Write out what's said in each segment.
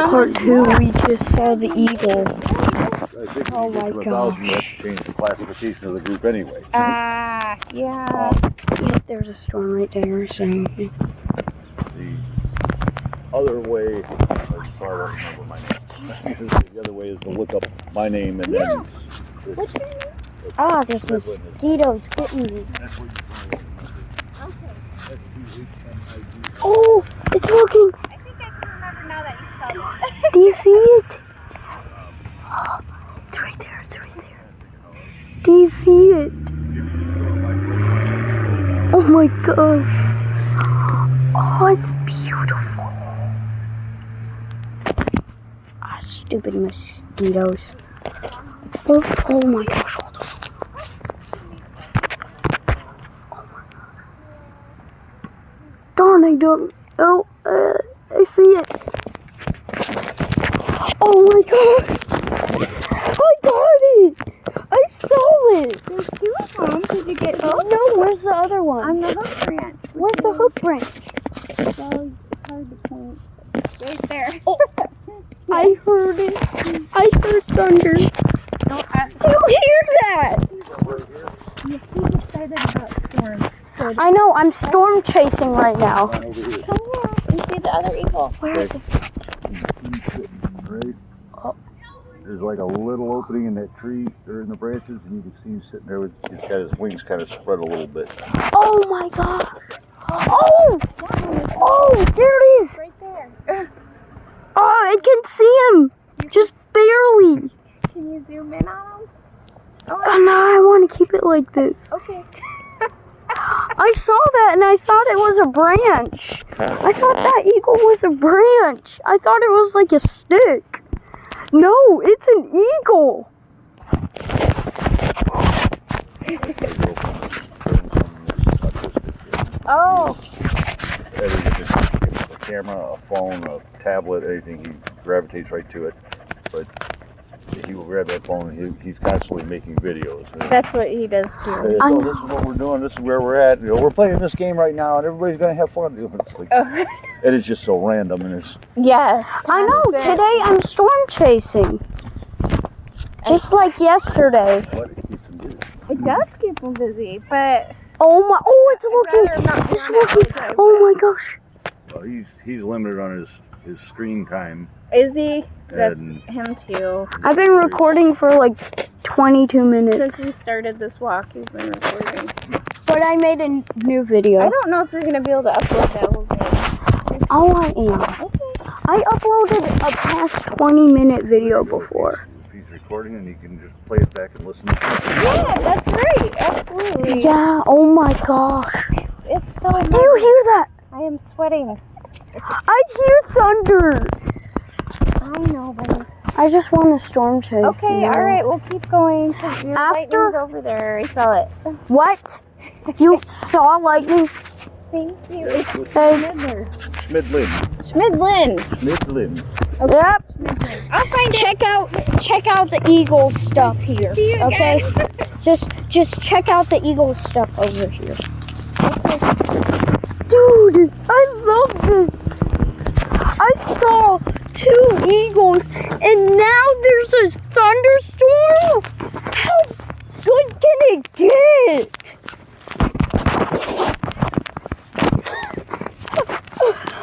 part 2, we just saw the eagle. Oh my gosh. You have to change the classification of the group anyway. Yeah. Yep, there's a storm right there, so. The other way, I don't remember my name. The other way is to look up my name and then. What's your name? Ah, there's mosquitoes getting me. Oh, it's looking. I think I can remember now that you spelled it. Do you see it? Oh, it's right there. It's right there. Do you see it? Oh my gosh. Oh, it's beautiful. Ah, stupid mosquitoes. Oh my gosh. Hold on. Darn, I don't. Oh, I see it. Oh my gosh! I got it! I saw it! There's two of them. Did you get both? No, where's the other one? On the hook branch. Where's the hook branch? So it's hard to point. It's right there. Oh, I heard it. I heard thunder. No, Do you hear that? you're too excited about storms. I know, I'm storm chasing right now. Come here and see the other eagle. Where is it? Right? Oh. There's like a little opening in that tree or in the branches, and you can see him sitting there with he's got his wings kind of spread a little bit. Oh my gosh! Oh! Oh, there it is! Right there. Oh, I can see him! Just barely! Can you zoom in on him? Oh, no, I want to keep it like this. Okay. I saw that and I thought it was a branch. I thought that eagle was a branch. I thought it was like a stick. No, it's an eagle. Oh. A camera, a phone, a tablet, anything, he gravitates right to it. But he will grab that phone. He's constantly making videos. That's what he does too. Oh, this is what we're doing. This is where we're at. You know, we're playing this game right now, and everybody's gonna have fun. It's like, it is just so random, and it's. Yes. I know, today I'm storm chasing. Just like yesterday. But it keeps him busy. It does keep him busy, but Oh my, oh, it's rather not looking. It's do that looking. all the Oh my gosh. Well, he's limited on his screen time. is he? That's And- him too. I've been recording for like 22 minutes. Since we started this walk, he's been recording. But I made a new video. I don't know if you're gonna be able to upload that whole thing. Oh, I am. Okay. I uploaded a past 20-minute video before. If he's recording, and you can just play it back and listen. Yeah, that's right. Absolutely. Yeah, oh my gosh. It's so. Do you hear that? I am sweating. I hear thunder. I know, buddy. I just want to storm chase. Okay, all right, we'll keep going because your After- lightning's over there. I saw it. What? You saw lightning? Thank you. Hey. Schmidlin. Schmidlin. Schmidlin. Yep. I'll find it. Check out the eagle stuff here. See you Okay? again. Just check out the eagle stuff over here. Dude, I love this. I saw 2 eagles and now there's a thunderstorm. How good can it get?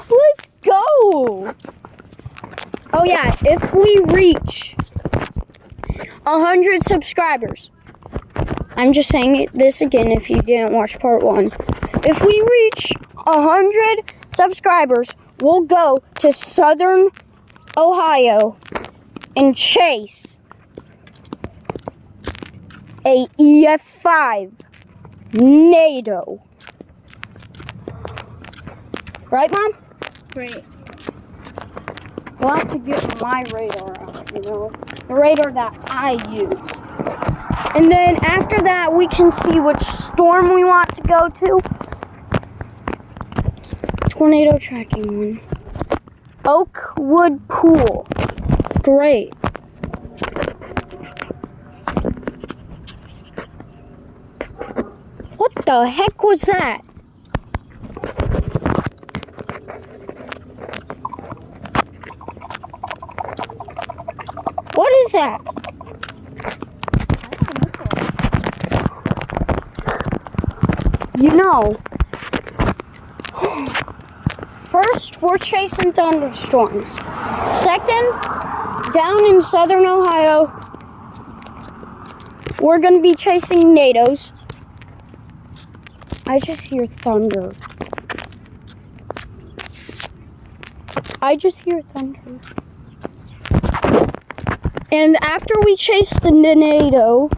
Let's go. Oh yeah, if we reach 100 subscribers, I'm just saying this again if you didn't watch part 1. If we reach 100 subscribers, we'll go to Southern Ohio and chase a EF5 NATO. Right, Mom? Great. We'll have to get my radar out, you know, the radar that I use. And then after that, we can see which storm we want to go to. Tornado tracking one. Oakwood Pool. Great. What the heck was that? What is that? You know, first we're chasing thunderstorms. Second, down in southern Ohio, we're going to be chasing NATOs. I just hear thunder. I just hear thunder. And after we chase the NATOs,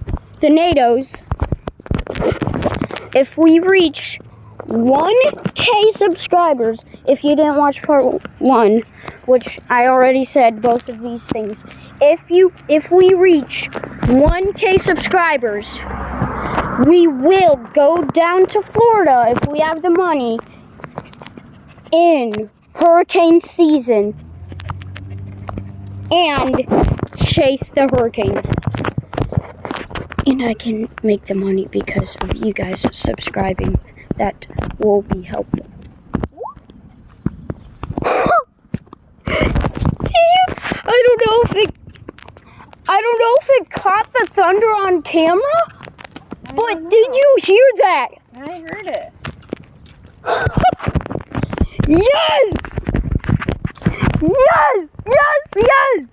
if we reach 1K subscribers, if you didn't watch part 1, which I already said both of these things, if we reach 1K subscribers, we will go down to Florida if we have the money in hurricane season and chase the hurricane. And I can make the money because of you guys subscribing. That will be helpful. I don't know if it caught the thunder on camera, but did you hear that? I heard it. Yes! Yes! Yes! Yes!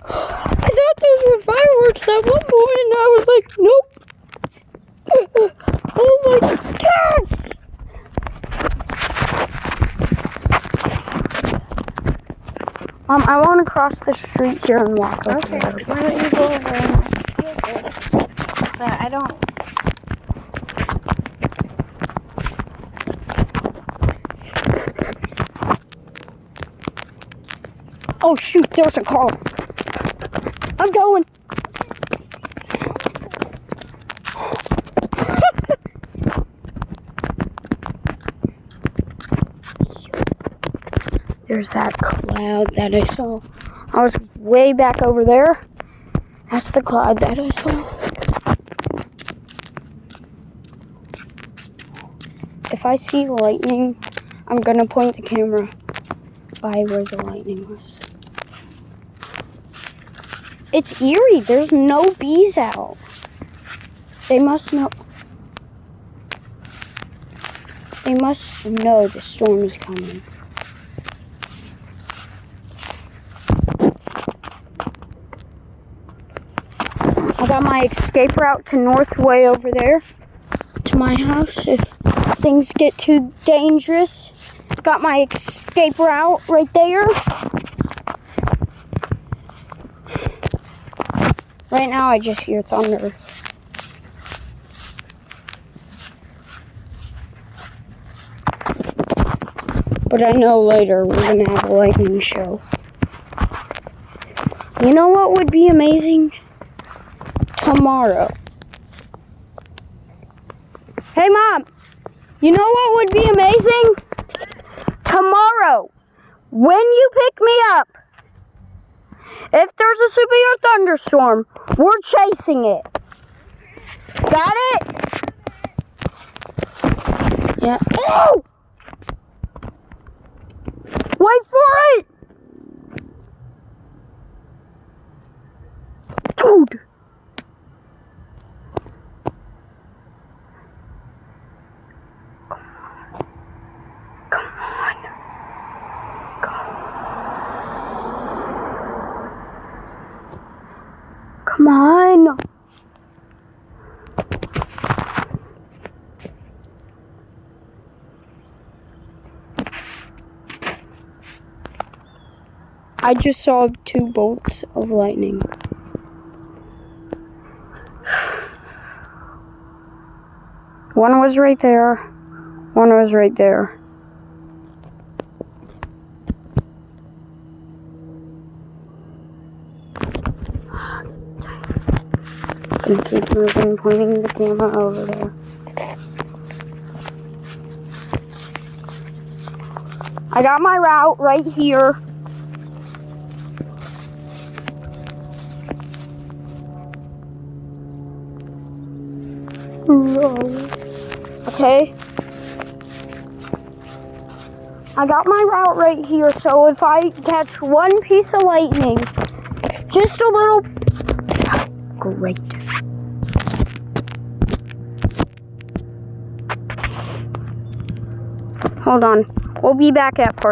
I thought those were fireworks at one point, and I was like, nope. Oh my gosh! I want to cross the street here and walk over Okay, there. why don't you go over and get this? But I don't. Oh shoot, there's a car. I'm going. There's that cloud that I saw. I was way back over there. That's the cloud that I saw. If I see lightning, I'm gonna point the camera by where the lightning was. It's eerie. There's no bees out. They must know. They must know the storm is coming. I got my escape route to North way over there to my house if things get too dangerous. Got my escape route right there. Right now I just hear thunder. But I know later we're gonna have a lightning show. You know what would be amazing? Tomorrow. Hey Mom, you know what would be amazing? Tomorrow, when you pick me up, if there's a severe thunderstorm, we're chasing it. Got it? Yeah. Oh! Wait for it! Dude! Come on. I just saw 2 bolts of lightning. One was right there. One was right there. Gonna keep moving, pointing the camera over there. I got my route right here. Okay. I got my route right here, so if I catch one piece of lightning, just a little... Great. Hold on. We'll be back at part